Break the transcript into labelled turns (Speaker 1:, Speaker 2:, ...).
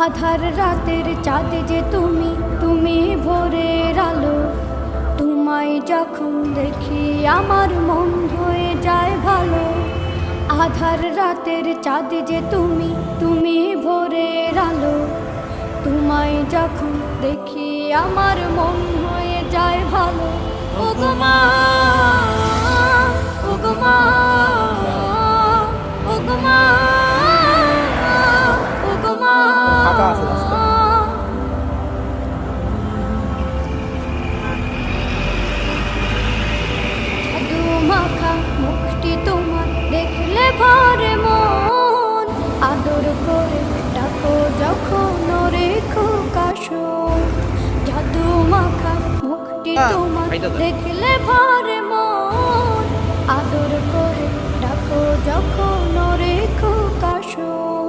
Speaker 1: আধার রাতের চাঁদ যে তুমি, তুমি ভোরের আলো। তোমায় যখন দেখি আমার মন হয়ে যায় ভালো। আধার রাতের চাঁদ যে তুমি, তুমি ভোরের আলো। তোমায় যখন দেখি আমার মন হয়ে যায় ভালো। ওগো মা, ওগো মা, ওগো মা, ওগো মা। জাদু মাখা মুখটি তোমার দেখলে ভরে মন। আদর করে ডাকো যখন রেখো কাশন। জাদু মাখা মুখটি তোমার দেখলে ভরে মন। আদর করে ডাকো যখন রেখো কাশন।